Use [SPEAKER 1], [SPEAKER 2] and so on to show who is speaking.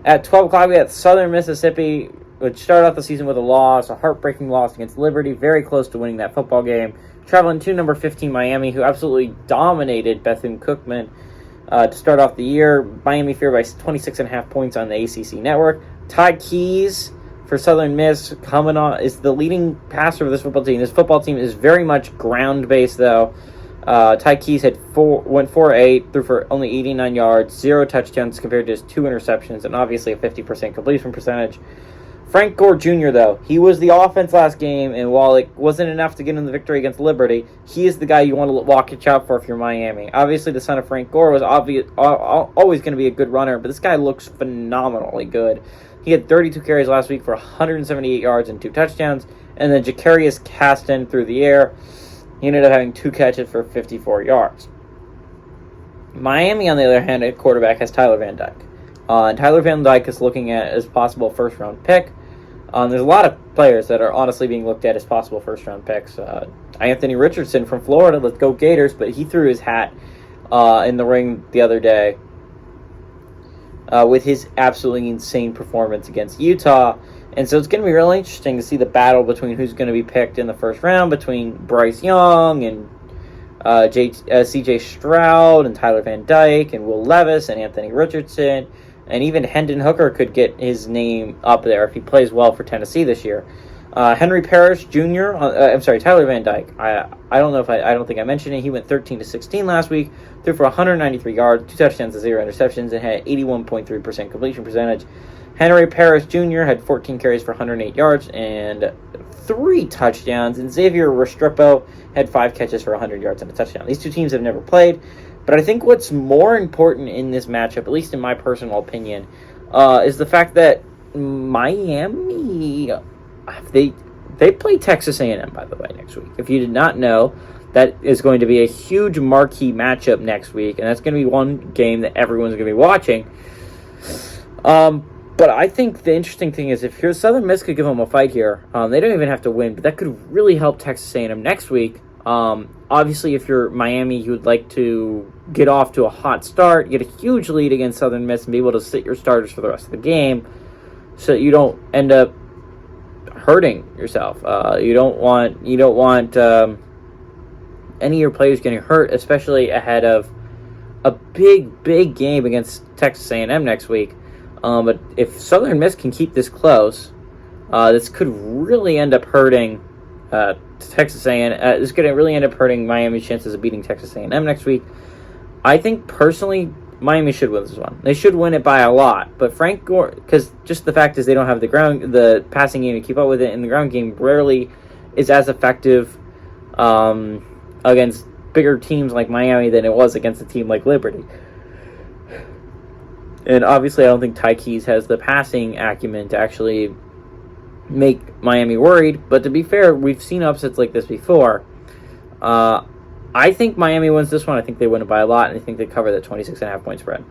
[SPEAKER 1] At 12 o'clock, we got Southern Mississippi, which started off the season with a heartbreaking loss against Liberty, very close to winning that football game. Traveling to number 15 Miami, who absolutely dominated Bethune-Cookman to start off the year. Miami favored by 26.5 points on the ACC network. Ty Keys for Southern Miss coming on is the leading passer of this football team. This football team is very much ground-based, though. Ty Keys went 4-8, threw for only 89 yards, 0 touchdowns compared to his 2 interceptions, and obviously a 50% completion percentage. Frank Gore Jr., though, he was the offense last game, and while it wasn't enough to get him the victory against Liberty, he is the guy you want to watch out for if you're Miami. Obviously, the son of Frank Gore was always going to be a good runner, but this guy looks phenomenally good. He had 32 carries last week for 178 yards and 2 touchdowns, and then Jacarius Caston through the air. He ended up having 2 catches for 54 yards. Miami, on the other hand, at quarterback has Tyler Van Dyke. And Tyler Van Dyke is looking at as possible first-round pick. There's a lot of players that are honestly being looked at as possible first-round picks. Anthony Richardson from Florida, let's go Gators, but he threw his hat in the ring the other day with his absolutely insane performance against Utah. And so it's going to be really interesting to see the battle between who's going to be picked in the first round between Bryce Young and C.J. Stroud and Tyler Van Dyke and Will Levis and Anthony Richardson. And even Hendon Hooker could get his name up there if he plays well for Tennessee this year. Henry Parrish Jr., Tyler Van Dyke. I don't think I mentioned it. He went 13-16 last week, threw for 193 yards, 2 touchdowns and 0 interceptions, and had 81.3% completion percentage. Henry Parrish Jr. had 14 carries for 108 yards and 3 touchdowns, and Xavier Restrepo had 5 catches for 100 yards and a touchdown. These two teams have never played, but I think what's more important in this matchup, at least in my personal opinion, is the fact that Miami, they play Texas A&M, by the way, next week. If you did not know, that is going to be a huge marquee matchup next week, and that's going to be one game that everyone's going to be watching. But I think the interesting thing is if Southern Miss could give them a fight here, they don't even have to win, but that could really help Texas A&M next week. Obviously, if you're Miami, you would like to get off to a hot start, get a huge lead against Southern Miss, and be able to sit your starters for the rest of the game so that you don't end up hurting yourself. You don't want any of your players getting hurt, especially ahead of a big game against Texas A&M next week. But if Southern Miss can keep this close, this could really end up hurting Texas A&M. This is going to really end up hurting Miami's chances of beating Texas A&M next week. I think personally, Miami should win this one. They should win it by a lot. But Frank Gore, because just the fact is they don't have the passing game to keep up with it, and the ground game rarely is as effective against bigger teams like Miami than it was against a team like Liberty. And obviously, I don't think Ty Keys has the passing acumen to actually make Miami worried. But to be fair, we've seen upsets like this before. I think Miami wins this one. I think they win it by a lot, and I think they cover the 26.5 point spread.